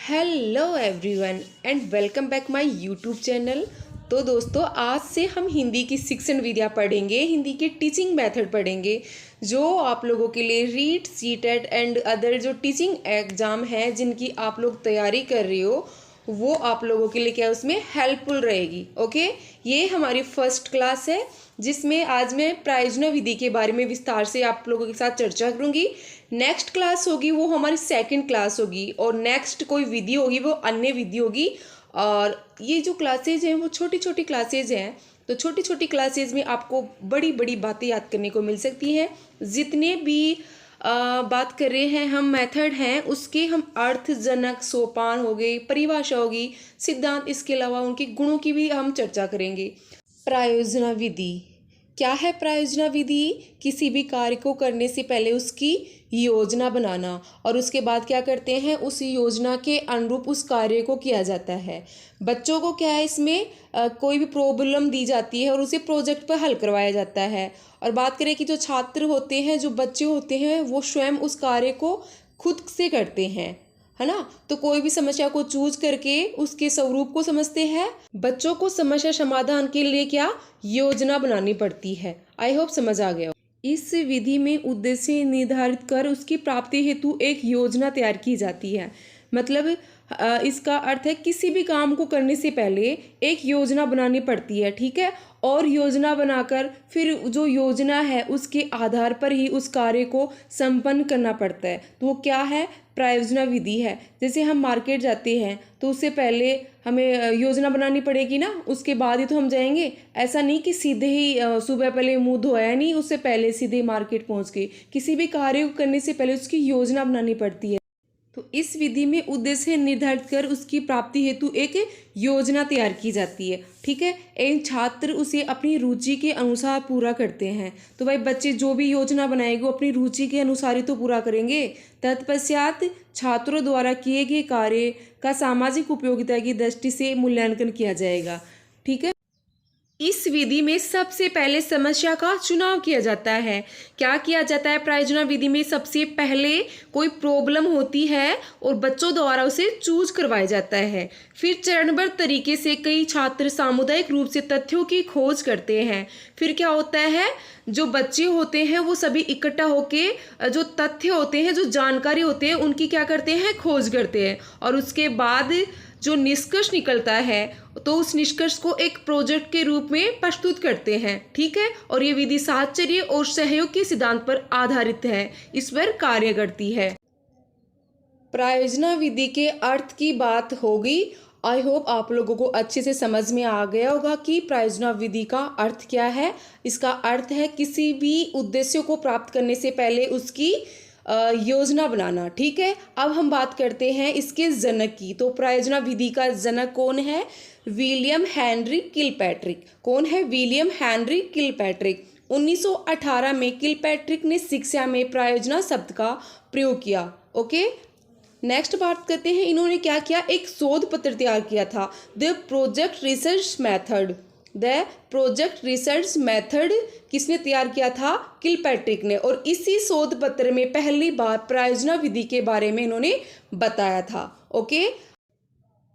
Hello everyone and welcome back my YouTube channel. तो दोस्तों, आज से हम हिंदी की शिक्षण विद्या पढ़ेंगे, हिंदी की टीचिंग मेथड पढ़ेंगे, जो आप लोगों के लिए रीट सीटेट एंड अदर जो टीचिंग एग्ज़ाम है जिनकी आप लोग तैयारी कर रहे हो, वो आप लोगों के लिए क्या उसमें हेल्पफुल रहेगी। ओके, ये हमारी फर्स्ट क्लास है जिसमें आज मैं प्रायोजना विधि के बारे में विस्तार से आप लोगों के साथ चर्चा करूंगी। नेक्स्ट क्लास होगी वो हमारी सेकंड क्लास होगी और नेक्स्ट कोई विधि होगी वो अन्य विधि होगी। और ये जो क्लासेज हैं वो छोटी छोटी क्लासेज हैं, तो छोटी छोटी क्लासेज में आपको बड़ी बड़ी बातें याद करने को मिल सकती हैं। जितने भी बात कर रहे हैं हम मेथड हैं उसके हम अर्थजनक सोपान हो गए, परिभाषा होगी, सिद्धांत, इसके अलावा उनके गुणों की भी हम चर्चा करेंगे। प्रायोजना विधि क्या है? प्रायोजना विधि किसी भी कार्य को करने से पहले उसकी योजना बनाना और उसके बाद क्या करते हैं उस योजना के अनुरूप उस कार्य को किया जाता है। बच्चों को क्या है इसमें कोई भी प्रॉब्लम दी जाती है और उसे प्रोजेक्ट पर हल करवाया जाता है। और बात करें कि जो छात्र होते हैं, जो बच्चे होते हैं, वो स्वयं उस कार्य को खुद से करते हैं, है ना। तो कोई भी समस्या को चूज करके उसके स्वरूप को समझते हैं। बच्चों को समस्या समाधान के लिए क्या योजना बनानी पड़ती है। आई होप समझ आ गया। इस विधि में उद्देश्य निर्धारित कर उसकी प्राप्ति हेतु एक योजना तैयार की जाती है। मतलब इसका अर्थ है किसी भी काम को करने से पहले एक योजना बनानी पड़ती है, ठीक है। और योजना बनाकर फिर जो योजना है उसके आधार पर ही उस कार्य को संपन्न करना पड़ता है। तो वो क्या है? प्रायोजना विधि है। जैसे हम मार्केट जाते हैं तो उससे पहले हमें योजना बनानी पड़ेगी ना, उसके बाद ही तो हम जाएंगे। ऐसा नहीं कि सीधे ही सुबह पहले मुंह धोया नहीं, उससे पहले सीधे मार्केट पहुंच गए। किसी भी कार्य को करने से पहले उसकी योजना बनानी पड़ती है। तो इस विधि में उद्देश्य निर्धारित कर उसकी प्राप्ति हेतु एक योजना तैयार की जाती है, ठीक है। एवं छात्र उसे अपनी रुचि के अनुसार पूरा करते हैं। तो भाई बच्चे जो भी योजना बनाएंगे वो अपनी रुचि के अनुसार ही तो पूरा करेंगे। तत्पश्चात छात्रों द्वारा किए गए कार्य का सामाजिक उपयोगिता की दृष्टि से मूल्यांकन किया जाएगा, ठीक है। इस विधि में सबसे पहले समस्या का चुनाव किया जाता है। क्या किया जाता है प्रायोजना विधि में? सबसे पहले कोई प्रॉब्लम होती है और बच्चों द्वारा उसे चूज करवाया जाता है। फिर चरणबद्ध तरीके से कई छात्र सामुदायिक रूप से तथ्यों की खोज करते हैं। फिर क्या होता है, जो बच्चे होते हैं वो सभी इकट्ठा होके जो तथ्य होते हैं, जो जानकारी होते हैं, उनकी क्या करते हैं, खोज करते हैं। और उसके बाद जो निष्कर्ष निकलता है तो उस निष्कर्ष को एक प्रोजेक्ट के रूप में प्रस्तुत करते हैं, ठीक है। और ये विधि साहचर्य और सहयोग के सिद्धांत पर आधारित है, इस पर कार्य करती है। प्रायोजना विधि के अर्थ की बात होगी। आई होप आप लोगों को अच्छे से समझ में आ गया होगा कि प्रायोजना विधि का अर्थ क्या है। इसका अर्थ है किसी भी उद्देश्य को प्राप्त करने से पहले उसकी योजना बनाना, ठीक है। अब हम बात करते हैं इसके जनक की। तो प्रायोजना विधि का जनक कौन है? William Henry Kilpatrick. कौन है? William Henry Kilpatrick. 1918 में किलपैट्रिक ने शिक्षा में प्रायोजना शब्द का प्रयोग किया। ओके, नेक्स्ट बात करते हैं इन्होंने क्या किया, एक शोध पत्र तैयार किया था, the project research method. The project research method किसने तैयार किया था? किलपैट्रिक ने। और इसी शोध पत्र में पहली बार प्रायोजना विधि के बारे में इन्होंने बताया था। ओके,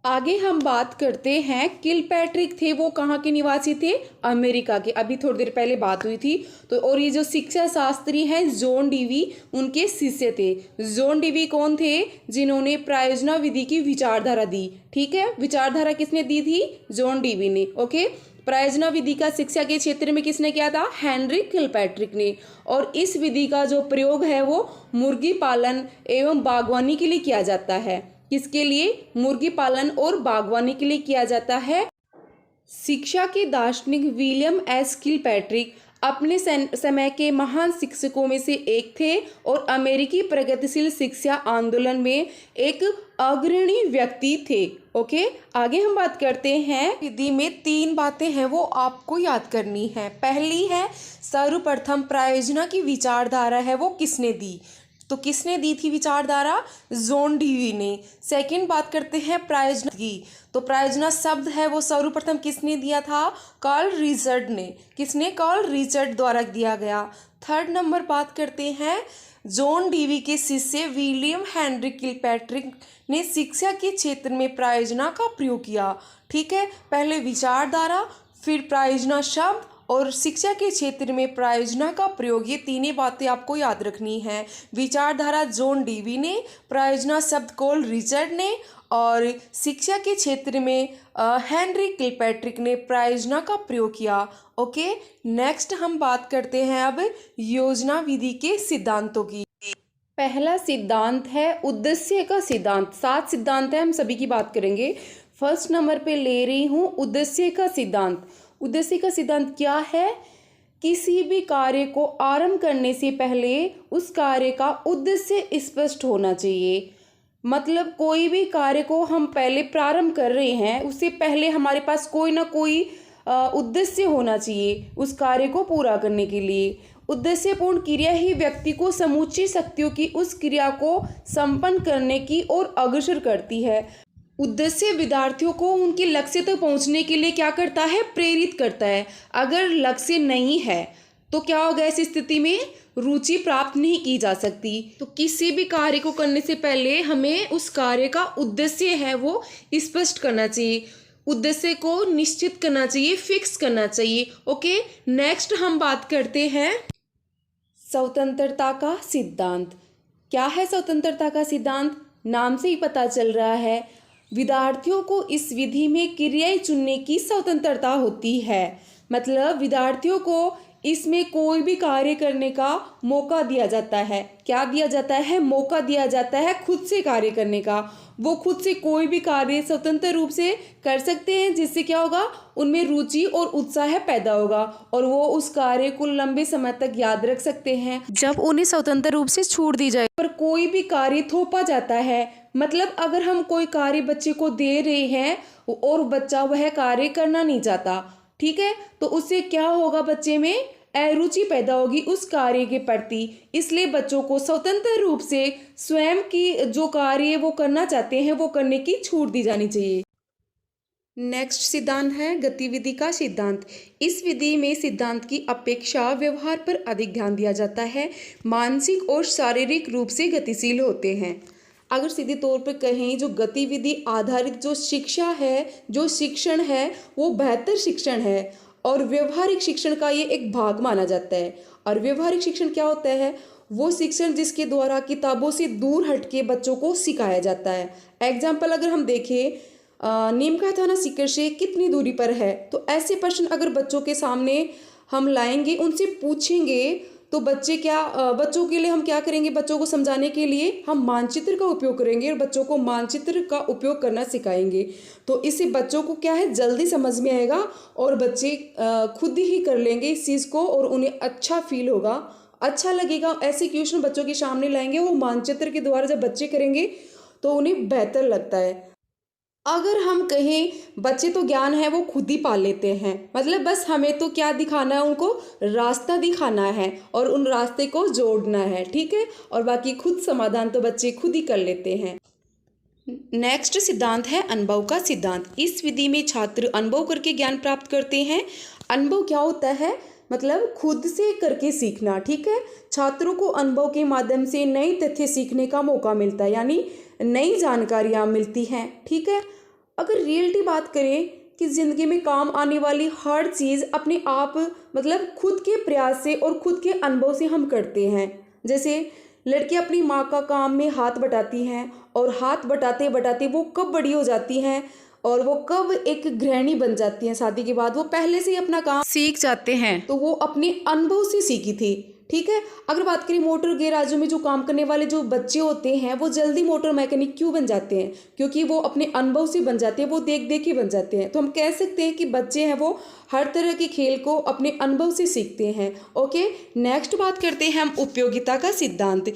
आगे हम बात करते हैं। किलपैट्रिक थे वो कहाँ के निवासी थे? अमेरिका के। अभी थोड़ी देर पहले बात हुई थी। तो और ये जो शिक्षा शास्त्री हैं जॉन डीवी, उनके शिष्य थे। जॉन डीवी कौन थे? जिन्होंने प्रायोजना विधि की विचारधारा दी, ठीक है। विचारधारा किसने दी थी? जॉन डीवी ने। ओके, प्रायोजना विधि का शिक्षा के क्षेत्र में किसने किया था? हेनरी किलपैट्रिक ने। और इस विधि का जो प्रयोग है वो मुर्गी पालन एवं बागवानी के लिए किया जाता है। किसके लिए? मुर्गी पालन और बागवानी के लिए किया जाता है। शिक्षा के दार्शनिक विलियम एस किलपैट्रिक अपने समय के महान शिक्षकों में से एक थे और अमेरिकी प्रगतिशील शिक्षा आंदोलन में एक अग्रणी व्यक्ति थे। ओके, आगे हम बात करते हैं। विधि में 3 बातें हैं वो आपको याद करनी है। पहली है सर्वप्रथम प्रायोजना की विचारधारा है वो किसने दी? तो किसने दी थी विचारधारा? जॉन डीवी ने। सेकंड बात करते हैं प्रायोजना की। तो प्रायोजना शब्द है वो सर्वप्रथम किसने दिया था? कार्ल रिचर्ड ने। किसने? कार्ल रिचर्ड द्वारा दिया गया। थर्ड नंबर बात करते हैं जॉन डीवी के शिष्य विलियम हेनरी किलपैट्रिक ने शिक्षा के क्षेत्र में प्रायोजना का प्रयोग किया। ठीक है, पहले विचारधारा, फिर प्रायोजना शब्द और शिक्षा के क्षेत्र में प्रायोजना का प्रयोग, ये तीनों बातें आपको याद रखनी है। विचारधारा जॉन डीवी ने, प्रायोजना शब्द कोल रिचर्ड ने, और शिक्षा के क्षेत्र में हेनरी किलपैट्रिक ने प्रायोजना का प्रयोग किया। ओके, नेक्स्ट हम बात करते हैं अब योजना विधि के सिद्धांतों की। पहला सिद्धांत है उद्देश्य का सिद्धांत। 7 सिद्धांत है, हम सभी की बात करेंगे। फर्स्ट नंबर पे ले रही हूँ उद्देश्य का सिद्धांत। उद्देश्य का सिद्धांत क्या है? किसी भी कार्य को आरंभ करने से पहले उस कार्य का उद्देश्य स्पष्ट होना चाहिए। मतलब कोई भी कार्य को हम पहले प्रारंभ कर रहे हैं, उससे पहले हमारे पास कोई ना कोई उद्देश्य होना चाहिए उस कार्य को पूरा करने के लिए। उद्देश्यपूर्ण क्रिया ही व्यक्ति को समूची शक्तियों की उस क्रिया को संपन्न करने की ओर अग्रसर करती है। उद्देश्य विद्यार्थियों को उनके लक्ष्य तक पहुंचने के लिए क्या करता है? प्रेरित करता है। अगर लक्ष्य नहीं है तो क्या होगा? इस स्थिति में रुचि प्राप्त नहीं की जा सकती। तो किसी भी कार्य को करने से पहले हमें उस कार्य का उद्देश्य है वो स्पष्ट करना चाहिए, उद्देश्य को निश्चित करना चाहिए, फिक्स करना चाहिए। ओके, नेक्स्ट हम बात करते हैं स्वतंत्रता का सिद्धांत। क्या है स्वतंत्रता का सिद्धांत? नाम से ही पता चल रहा है, विद्यार्थियों को इस विधि में क्रियाएं चुनने की स्वतंत्रता होती है। मतलब विद्यार्थियों को इसमें कोई भी कार्य करने का मौका दिया जाता है। क्या दिया जाता है? मौका दिया जाता है खुद से कार्य करने का। वो खुद से कोई भी कार्य स्वतंत्र रूप से कर सकते हैं, जिससे क्या होगा? उनमें रुचि और उत्साह पैदा होगा और वो उस कार्य को लंबे समय तक याद रख सकते हैं जब उन्हें स्वतंत्र रूप से छूट दी जाए। पर कोई भी कार्य थोपा जाता है, मतलब अगर हम कोई कार्य बच्चे को दे रहे हैं और बच्चा वह कार्य करना नहीं चाहता, ठीक है, तो उससे क्या होगा? बच्चे में अरुचि पैदा होगी उस कार्य के प्रति। इसलिए बच्चों को स्वतंत्र रूप से स्वयं की जो कार्य वो करना चाहते हैं वो करने की छूट दी जानी चाहिए। नेक्स्ट सिद्धांत है गतिविधि का सिद्धांत। इस विधि में सिद्धांत की अपेक्षा व्यवहार पर अधिक ध्यान दिया जाता है। मानसिक और शारीरिक रूप से गतिशील होते हैं। अगर सीधे तौर पर कहें, जो गतिविधि आधारित जो शिक्षा है, जो शिक्षण है, वो बेहतर शिक्षण है और व्यवहारिक शिक्षण का ये एक भाग माना जाता है। और व्यवहारिक शिक्षण क्या होता है? वो शिक्षण जिसके द्वारा किताबों से दूर हटके बच्चों को सिखाया जाता है। एग्जाम्पल अगर हम देखें, नीम का थाना सीकर से कितनी दूरी पर है, तो ऐसे प्रश्न अगर बच्चों के सामने हम लाएंगे, उनसे पूछेंगे, तो बच्चों के लिए हम क्या करेंगे? बच्चों को समझाने के लिए हम मानचित्र का उपयोग करेंगे और बच्चों को मानचित्र का उपयोग करना सिखाएंगे। तो इससे बच्चों को क्या है? जल्दी समझ में आएगा और बच्चे खुद ही कर लेंगे इस चीज़ को और उन्हें अच्छा फील होगा, अच्छा लगेगा। ऐसे क्वेश्चन बच्चों के सामने लाएंगे, वो मानचित्र के द्वारा जब बच्चे करेंगे तो उन्हें बेहतर लगता है। अगर हम कहें, बच्चे तो ज्ञान है वो खुद ही पा लेते हैं, मतलब बस हमें तो क्या दिखाना है? उनको रास्ता दिखाना है और उन रास्ते को जोड़ना है, ठीक है, और बाकी खुद समाधान तो बच्चे खुद ही कर लेते हैं। नेक्स्ट सिद्धांत है अनुभव का सिद्धांत। इस विधि में छात्र अनुभव करके ज्ञान प्राप्त करते हैं। अनुभव क्या होता है? मतलब खुद से करके सीखना, ठीक है। छात्रों को अनुभव के माध्यम से नए तथ्य सीखने का मौका मिलता है, यानी नई जानकारियाँ मिलती हैं, ठीक है। अगर रियलिटी बात करें कि ज़िंदगी में काम आने वाली हर चीज़ अपने आप मतलब खुद के प्रयास से और खुद के अनुभव से हम करते हैं। जैसे लड़की अपनी माँ का काम में हाथ बटाती हैं और हाथ बटाते बटाते वो कब बड़ी हो जाती हैं और वो कब एक गृहिणी बन जाती हैं शादी के बाद, वो पहले से ही अपना काम सीख जाते हैं, तो वो अपने अनुभव से सीखी थी, ठीक है। अगर बात करें मोटर गैराजों में जो काम करने वाले जो बच्चे होते हैं, वो जल्दी मोटर मैकेनिक क्यों बन जाते हैं? क्योंकि वो अपने अनुभव से बन जाते हैं, वो देख देख के बन जाते हैं। तो हम कह सकते हैं कि बच्चे हैं वो हर तरह के खेल को अपने अनुभव से सीखते हैं। ओके, नेक्स्ट बात करते हैं हम उपयोगिता का सिद्धांत।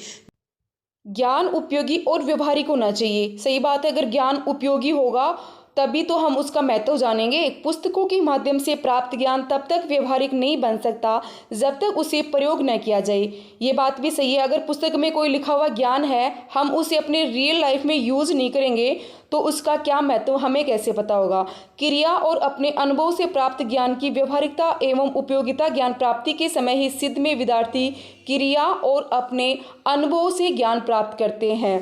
ज्ञान उपयोगी और व्यवहारिक होना चाहिए। सही बात है, अगर ज्ञान उपयोगी होगा तभी तो हम उसका महत्व जानेंगे। पुस्तकों के माध्यम से प्राप्त ज्ञान तब तक व्यवहारिक नहीं बन सकता जब तक उसे प्रयोग न किया जाए। ये बात भी सही है, अगर पुस्तक में कोई लिखा हुआ ज्ञान है, हम उसे अपने रियल लाइफ में यूज़ नहीं करेंगे तो उसका क्या महत्व हमें कैसे पता होगा। क्रिया और अपने अनुभव से प्राप्त ज्ञान की व्यवहारिकता एवं उपयोगिता ज्ञान प्राप्ति के समय ही सिद्ध में विद्यार्थी क्रिया और अपने अनुभव से ज्ञान प्राप्त करते हैं।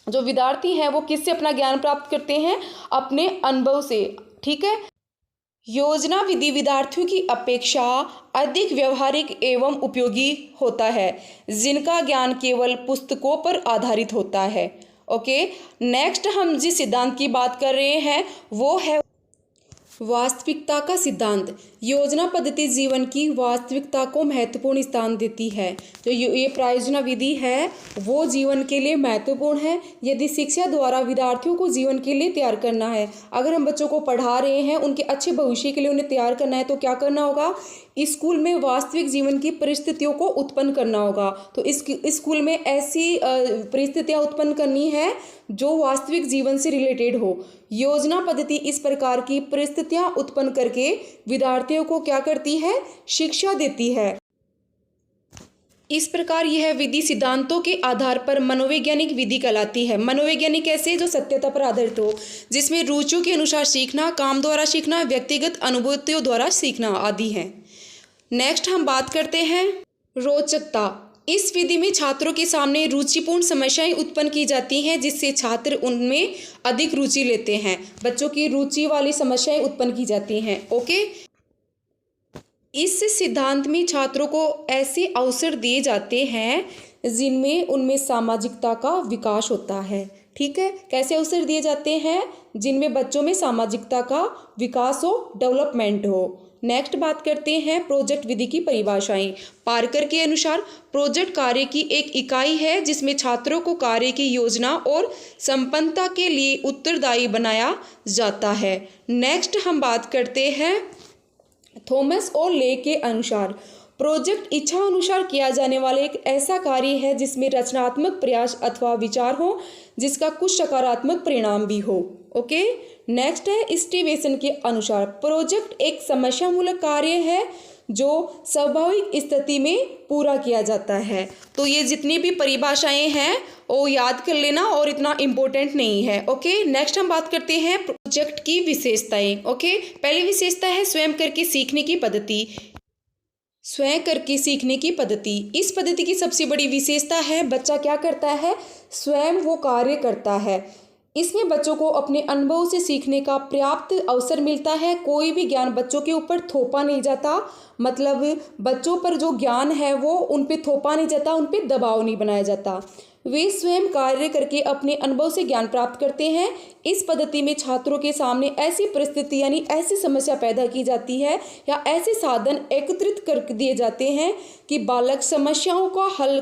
जो विद्यार्थी हैं वो किससे अपना ज्ञान प्राप्त करते हैं, अपने अनुभव से। ठीक है। योजना विधि विद्यार्थियों की अपेक्षा अधिक व्यवहारिक एवं उपयोगी होता है, जिनका ज्ञान केवल पुस्तकों पर आधारित होता है। ओके, नेक्स्ट हम जिस सिद्धांत की बात कर रहे हैं वो है वास्तविकता का सिद्धांत। योजना पद्धति जीवन की वास्तविकता को महत्वपूर्ण स्थान देती है। जो ये प्रायोजना विधि है वो जीवन के लिए महत्वपूर्ण है। यदि शिक्षा द्वारा विद्यार्थियों को जीवन के लिए तैयार करना है, अगर हम बच्चों को पढ़ा रहे हैं, उनके अच्छे भविष्य के लिए उन्हें तैयार करना है, तो क्या करना होगा, स्कूल में वास्तविक जीवन की परिस्थितियों को उत्पन्न करना होगा। तो इस स्कूल में ऐसी परिस्थितियाँ उत्पन्न करनी है जो वास्तविक जीवन से रिलेटेड हो। योजना पद्धति इस प्रकार की परिस्थितियां उत्पन्न करके विद्यार्थियों को क्या करती है, शिक्षा देती है। इस प्रकार यह विधि सिद्धांतों के आधार पर मनोवैज्ञानिक विधि कहलाती है। मनोवैज्ञानिक ऐसे जो सत्यता पर आधारित हो, जिसमें रुचियों के अनुसार सीखना, काम द्वारा सीखना, व्यक्तिगत अनुभूतियों द्वारा सीखना आदि है। नेक्स्ट हम बात करते हैं रोचकता। इस विधि में छात्रों के सामने रुचिपूर्ण समस्याएं उत्पन्न की जाती हैं, जिससे छात्र उनमें अधिक रुचि लेते हैं। बच्चों की रुचि वाली समस्याएं उत्पन्न की जाती हैं। ओके, इस सिद्धांत में छात्रों को ऐसे अवसर दिए जाते हैं जिनमें उनमें सामाजिकता का विकास होता है। ठीक है, कैसे अवसर दिए जाते हैं, जिनमें बच्चों में सामाजिकता का विकास हो, डेवलपमेंट हो। नेक्स्ट बात करते हैं प्रोजेक्ट विधि की परिभाषाएं। पार्कर के अनुसार प्रोजेक्ट कार्य की एक इकाई है जिसमें छात्रों को कार्य की योजना और संपन्नता के लिए उत्तरदायी बनाया जाता है। नेक्स्ट हम बात करते हैं थॉमस और ले के अनुसार प्रोजेक्ट इच्छा अनुसार किया जाने वाला एक ऐसा कार्य है जिसमें रचनात्मक प्रयास अथवा विचार हो, जिसका कुछ सकारात्मक परिणाम भी हो। ओके, नेक्स्ट है स्टीवेसन के अनुसार प्रोजेक्ट एक समस्यामूलक कार्य है जो स्वाभाविक स्थिति में पूरा किया जाता है। तो ये जितनी भी परिभाषाएं हैं वो याद कर लेना और इतना इम्पोर्टेंट नहीं है। ओके, नेक्स्ट हम बात करते हैं प्रोजेक्ट की विशेषताएं। ओके, पहली विशेषता है स्वयं करके सीखने की पद्धति। स्वयं करके सीखने की पद्धति, इस पद्धति की सबसे बड़ी विशेषता है बच्चा क्या करता है, स्वयं वो कार्य करता है। इसमें बच्चों को अपने अनुभव से सीखने का पर्याप्त अवसर मिलता है। कोई भी ज्ञान बच्चों के ऊपर थोपा नहीं जाता, मतलब बच्चों पर जो ज्ञान है वो उन पे थोपा नहीं जाता, उन पे दबाव नहीं बनाया जाता। वे स्वयं कार्य करके अपने अनुभव से ज्ञान प्राप्त करते हैं। इस पद्धति में छात्रों के सामने ऐसी परिस्थिति यानी ऐसी समस्या पैदा की जाती है या ऐसे साधन एकत्रित कर दिए जाते हैं कि बालक समस्याओं का हल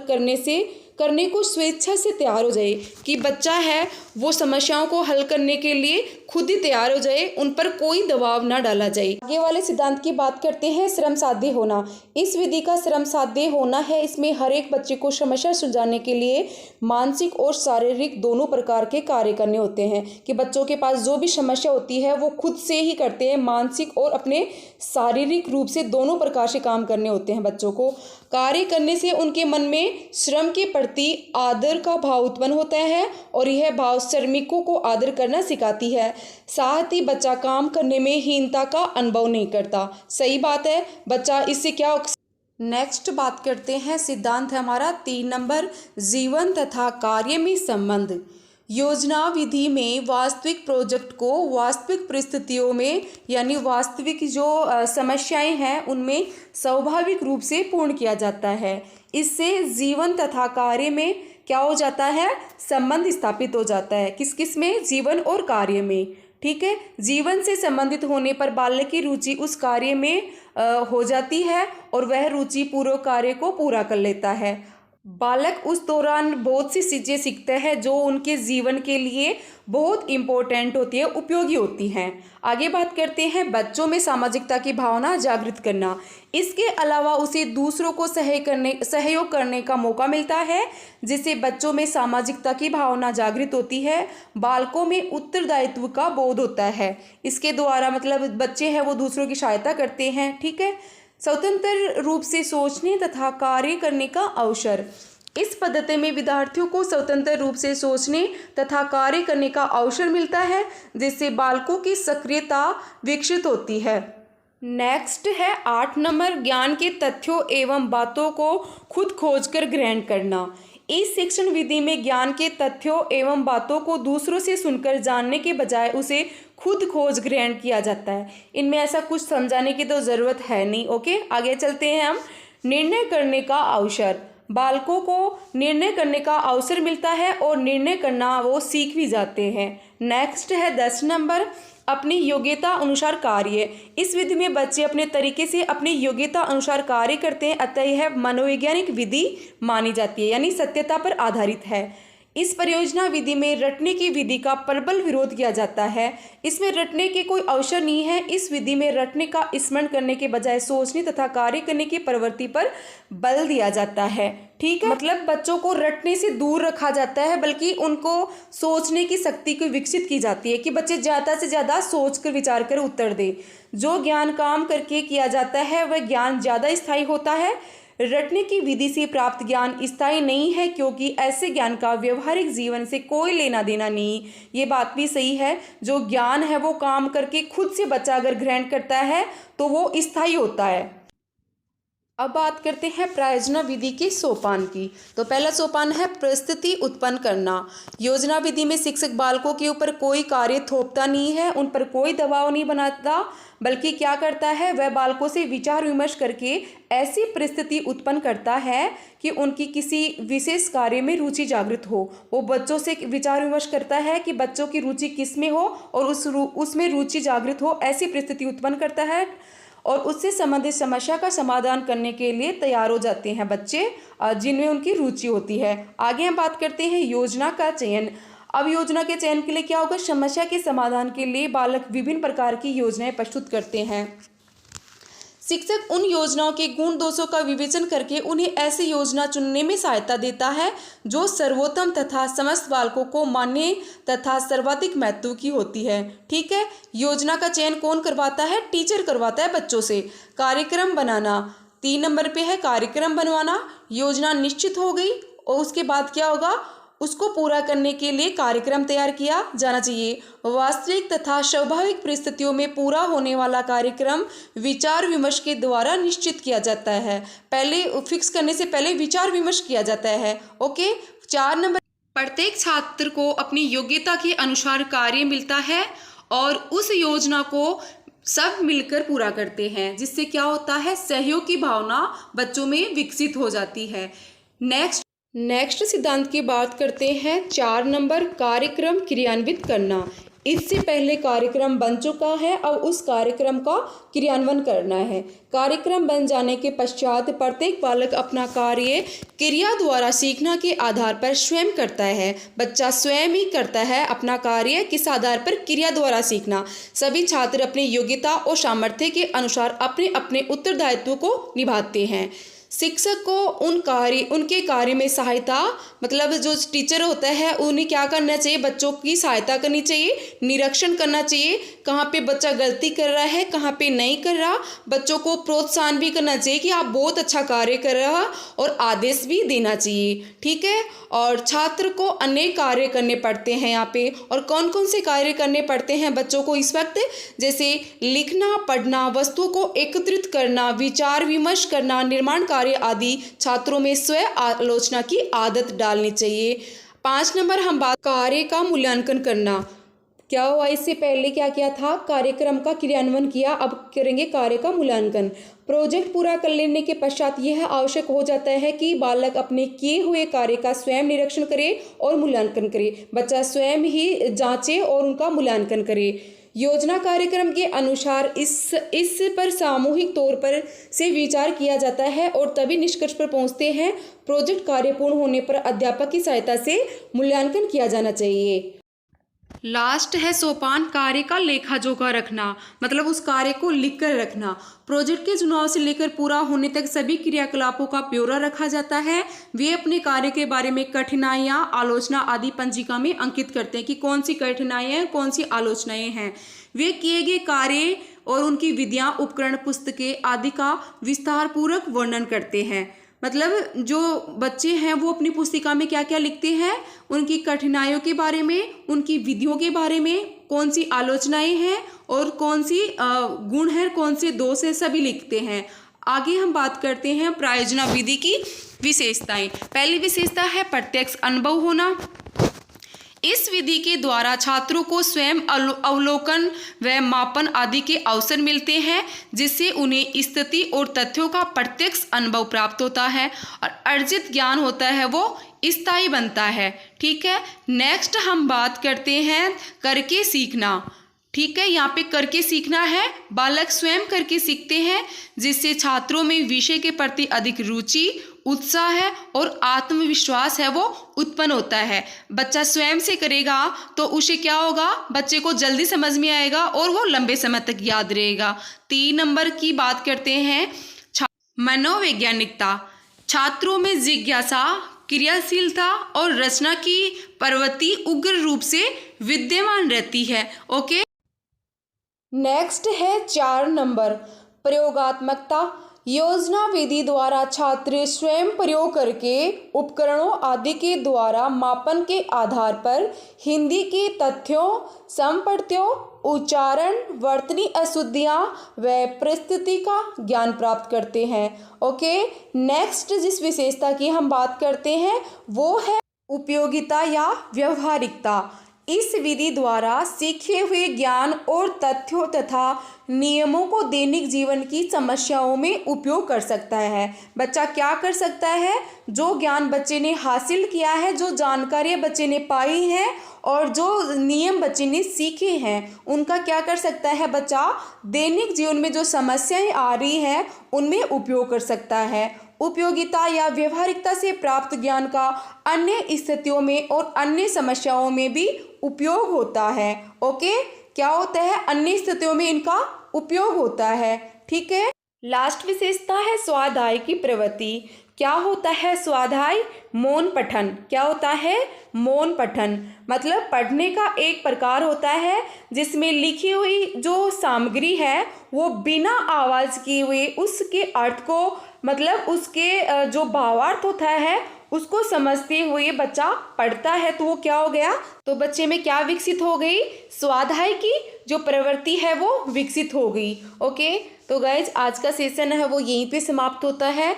करने को स्वेच्छा से तैयार हो जाए, कि बच्चा है वो समस्याओं को हल करने के लिए खुद ही तैयार हो जाए, उन पर कोई दबाव ना डाला जाए। आगे वाले सिद्धांत की बात करते हैं श्रम साध्य होना। इस विधि का श्रम साध्य होना है, इसमें हर एक बच्चे को समस्या सुलझाने के लिए मानसिक और शारीरिक दोनों प्रकार के कार्य करने होते हैं, कि बच्चों के पास जो भी समस्या होती है वो खुद से ही करते हैं, मानसिक और अपने शारीरिक रूप से दोनों प्रकार से काम करने होते हैं। बच्चों को कार्य करने से उनके मन में श्रम के प्रति आदर का भाव उत्पन्न होता है और यह भाव श्रमिकों को आदर करना सिखाती है। साथ ही बच्चा काम करने में हीनता का अनुभव नहीं करता। सही बात है, बच्चा इससे क्या। नेक्स्ट बात करते हैं सिद्धांत है हमारा 3 नंबर, जीवन तथा कार्य में संबंध। योजना विधि में वास्तविक प्रोजेक्ट को वास्तविक परिस्थितियों में यानी वास्तविक जो समस्याएं हैं उनमें स्वाभाविक रूप से पूर्ण किया जाता है। इससे जीवन तथा कार्य में क्या हो जाता है, संबंध स्थापित हो जाता है। किस किस में, जीवन और कार्य में। ठीक है, जीवन से संबंधित होने पर बालक की रुचि उस कार्य में हो जाती है और वह रुचि पूर्व कार्य को पूरा कर लेता है। बालक उस दौरान बहुत सी चीज़ें सीखते हैं जो उनके जीवन के लिए बहुत इम्पोर्टेंट होती है, उपयोगी होती हैं। आगे बात करते हैं बच्चों में सामाजिकता की भावना जागृत करना। इसके अलावा उसे दूसरों को सहयोग करने का मौका मिलता है, जिससे बच्चों में सामाजिकता की भावना जागृत होती है। बालकों में उत्तरदायित्व का बोध होता है। इसके द्वारा मतलब बच्चे हैं वो दूसरों की सहायता करते हैं। ठीक है, स्वतंत्र रूप से सोचने तथा कार्य करने का अवसर। इस पद्धति में विद्यार्थियों को स्वतंत्र रूप से सोचने तथा कार्य करने का अवसर मिलता है, जिससे बालकों की सक्रियता विकसित होती है। नेक्स्ट है 8 नंबर, ज्ञान के तथ्यों एवं बातों को खुद खोजकर ग्रहण करना। इस शिक्षण विधि में ज्ञान के तथ्यों एवं बातों को दूसरों से सुनकर जानने के बजाय उसे खुद खोज ग्रहण किया जाता है। इनमें ऐसा कुछ समझाने की तो ज़रूरत है नहीं। ओके, आगे चलते हैं हम। निर्णय करने का अवसर, बालकों को निर्णय करने का अवसर मिलता है और निर्णय करना वो सीख भी जाते हैं। नेक्स्ट है 10 नंबर, अपनी योग्यता अनुसार कार्य। इस विधि में बच्चे अपने तरीके से अपनी योग्यता अनुसार कार्य करते हैं, अतः यह मनोवैज्ञानिक विधि मानी जाती है, यानी सत्यता पर आधारित है। इस परियोजना विधि में रटने की विधि का प्रबल विरोध किया जाता है। इसमें रटने के कोई अवसर नहीं है। इस विधि में रटने का स्मरण करने के बजाय सोचने तथा कार्य करने की प्रवृत्ति पर बल दिया जाता है। ठीक है, मतलब बच्चों को रटने से दूर रखा जाता है, बल्कि उनको सोचने की शक्ति को विकसित की जाती है कि बच्चे ज़्यादा से ज़्यादा सोच कर विचार कर उत्तर दें। जो ज्ञान काम करके किया जाता है वह ज्ञान ज़्यादा स्थायी होता है। रटने की विधि से प्राप्त ज्ञान स्थायी नहीं है, क्योंकि ऐसे ज्ञान का व्यवहारिक जीवन से कोई लेना देना नहीं। ये बात भी सही है, जो ज्ञान है वो काम करके खुद से बच्चा अगर ग्रहण करता है तो वो स्थायी होता है। अब बात करते हैं प्रायोजना विधि के सोपान की। तो पहला सोपान है परिस्थिति उत्पन्न करना। योजना विधि में शिक्षक बालकों के ऊपर कोई कार्य थोपता नहीं है, उन पर कोई दबाव नहीं बनाता, बल्कि क्या करता है, वह बालकों से विचार विमर्श करके ऐसी परिस्थिति उत्पन्न करता है कि उनकी किसी विशेष कार्य में रुचि जागृत हो। वो बच्चों से विचार विमर्श करता है कि बच्चों की रुचि किस में हो और उसमें रुचि जागृत हो, ऐसी परिस्थिति उत्पन्न करता है और उससे संबंधित समस्या का समाधान करने के लिए तैयार हो जाते हैं बच्चे जिनमें उनकी रुचि होती है। आगे हम बात करते हैं योजना का चयन। अब योजना के चयन के लिए क्या होगा, समस्या के समाधान के लिए बालक विभिन्न प्रकार की योजनाएं प्रस्तुत करते हैं। शिक्षक उन योजनाओं के गुण दोषों का विवेचन करके उन्हें ऐसी योजना चुनने में सहायता देता है जो सर्वोत्तम तथा समस्त बालकों को मान्य तथा सर्वाधिक महत्व की होती है। ठीक है, योजना का चयन कौन करवाता है, टीचर करवाता है बच्चों से। कार्यक्रम बनाना, 3 नंबर पे है कार्यक्रम बनवाना। योजना निश्चित हो गई और उसके बाद क्या होगा, उसको पूरा करने के लिए कार्यक्रम तैयार किया जाना चाहिए। वास्तविक तथा स्वाभाविक परिस्थितियों में पूरा होने वाला कार्यक्रम विचार विमर्श के द्वारा निश्चित किया जाता है। पहले फिक्स करने से पहले विचार विमर्श किया जाता है। ओके, 4 नंबर, प्रत्येक छात्र को अपनी योग्यता के अनुसार कार्य मिलता है और उस योजना को सब मिलकर पूरा करते हैं, जिससे क्या होता है, सहयोग की भावना बच्चों में विकसित हो जाती है। नेक्स्ट सिद्धांत की बात करते हैं। 4 नंबर, कार्यक्रम क्रियान्वित करना। इससे पहले कार्यक्रम बन चुका है, अब उस कार्यक्रम का क्रियान्वयन करना है। कार्यक्रम बन जाने के पश्चात प्रत्येक बालक अपना कार्य क्रिया द्वारा सीखना के आधार पर स्वयं करता है। बच्चा स्वयं ही करता है अपना कार्य, किस आधार पर, क्रिया द्वारा सीखना। सभी छात्र अपनी योग्यता और सामर्थ्य के अनुसार अपने अपने उत्तरदायित्व को निभाते हैं। शिक्षक को उनके कार्य में सहायता, मतलब जो टीचर होता है उन्हें क्या करना चाहिए, बच्चों की सहायता करनी चाहिए, निरीक्षण करना चाहिए कहाँ पे बच्चा गलती कर रहा है, कहाँ पे नहीं कर रहा। बच्चों को प्रोत्साहन भी करना चाहिए कि आप बहुत अच्छा कार्य कर रहा, और आदेश भी देना चाहिए। ठीक है, और छात्र को अनेक कार्य करने पड़ते हैं यहाँ पे। और कौन कौन से कार्य करने पड़ते हैं बच्चों को इस वक्त, जैसे लिखना, पढ़ना, वस्तुओं को एकत्रित करना, विचार विमर्श करना, निर्माण कार्य आदि। छात्रों में स्वयं आलोचना की आदत डालनी चाहिए। 5 नंबर, हम बात कार्य का मूल्यांकन करना। क्या हुआ, इससे पहले क्या किया था, कार्यक्रम का क्रियान्वयन किया, अब करेंगे कार्य का मूल्यांकन। प्रोजेक्ट पूरा कर लेने के पश्चात यह आवश्यक हो जाता है कि बालक अपने किए हुए कार्य का स्वयं निरीक्षण करे और मूल्यांकन करे। बच्चा स्वयं ही जांचे और उनका मूल्यांकन करे। योजना कार्यक्रम के अनुसार इस पर सामूहिक तौर पर से विचार किया जाता है और तभी निष्कर्ष पर पहुंचते हैं। प्रोजेक्ट कार्य पूर्ण होने पर अध्यापक की सहायता से मूल्यांकन किया जाना चाहिए। लास्ट है सोपान, कार्य का लेखा जोखा रखना, मतलब उस कार्य को लिख कर रखना। प्रोजेक्ट के चुनाव से लेकर पूरा होने तक सभी क्रियाकलापों का ब्यौरा रखा जाता है। वे अपने कार्य के बारे में कठिनाइयाँ, आलोचना आदि पंजिका में अंकित करते हैं कि कौन सी कठिनाइयाँ हैं, कौन सी आलोचनाएं हैं। वे किए गए कार्य और उनकी विधियाँ, उपकरण, पुस्तकें आदि का विस्तार पूर्वक वर्णन करते हैं। मतलब जो बच्चे हैं वो अपनी पुस्तिका में क्या क्या लिखते हैं, उनकी कठिनाइयों के बारे में, उनकी विधियों के बारे में, कौन सी आलोचनाएं हैं और कौन सी गुण है, कौन से दोष है, सभी लिखते हैं। आगे हम बात करते हैं प्रायोजना विधि की विशेषताएं। पहली विशेषता है प्रत्यक्ष अनुभव होना। इस विधि के द्वारा छात्रों को स्वयं अवलोकन व मापन आदि के अवसर मिलते हैं, जिससे उन्हें स्थिति और तथ्यों का प्रत्यक्ष अनुभव प्राप्त होता है और अर्जित ज्ञान होता है वो स्थायी बनता है। ठीक है, नेक्स्ट हम बात करते हैं करके सीखना। ठीक है, यहाँ पे करके सीखना है, बालक स्वयं करके सीखते हैं, जिससे छात्रों में विषय के प्रति अधिक रुचि, उत्साह है और आत्मविश्वास है वो उत्पन्न होता है। बच्चा स्वयं से करेगा तो उसे क्या होगा, बच्चे को जल्दी समझ में आएगा और वो लंबे समय तक याद रहेगा। 3 नंबर की बात करते हैं मनोवैज्ञानिकता। छात्रों में जिज्ञासा, क्रियाशीलता और रचना की प्रवृत्ति उग्र रूप से विद्यमान रहती है। ओके, नेक्स्ट है 4 नंबर प्रयोगात्मकता। योजना विधि द्वारा छात्र स्वयं प्रयोग करके उपकरणों आदि के द्वारा मापन के आधार पर हिंदी के तथ्यों, संप्रत्यों, उच्चारण, वर्तनी अशुद्धियाँ व परिस्थिति का ज्ञान प्राप्त करते हैं। ओके, नेक्स्ट जिस विशेषता की हम बात करते हैं वो है उपयोगिता या व्यवहारिकता। इस विधि द्वारा सीखे हुए ज्ञान और तथ्यों तथा नियमों को दैनिक जीवन की समस्याओं में उपयोग कर सकता है। बच्चा क्या कर सकता है, जो ज्ञान बच्चे ने हासिल किया है, जो जानकारियाँ बच्चे ने पाई हैं और जो नियम बच्चे ने सीखे हैं, उनका क्या कर सकता है बच्चा, दैनिक जीवन में जो समस्याएं आ रही हैं उनमें उपयोग कर सकता है। उपयोगिता या व्यवहारिकता से प्राप्त ज्ञान का अन्य स्थितियों में और अन्य समस्याओं में भी उपयोग होता है। ओके, क्या होता है, अन्य स्थितियों में इनका उपयोग होता है। ठीक है, लास्ट विशेषता है स्वाध्याय की प्रवृत्ति। क्या होता है स्वाध्याय, मौन पठन। क्या होता है, मौन पठन मतलब पढ़ने का एक प्रकार होता है जिसमें लिखी हुई जो सामग्री है वो बिना आवाज़ किए हुए उसके अर्थ को, मतलब उसके जो भावार्थ होता है उसको समझते हुए बच्चा पढ़ता है। तो वो क्या हो गया, तो बच्चे में क्या विकसित हो गई, स्वाध्याय की जो प्रवृत्ति है वो विकसित हो गई। ओके, तो गाइज आज का सेशन है वो यहीं पे समाप्त होता है।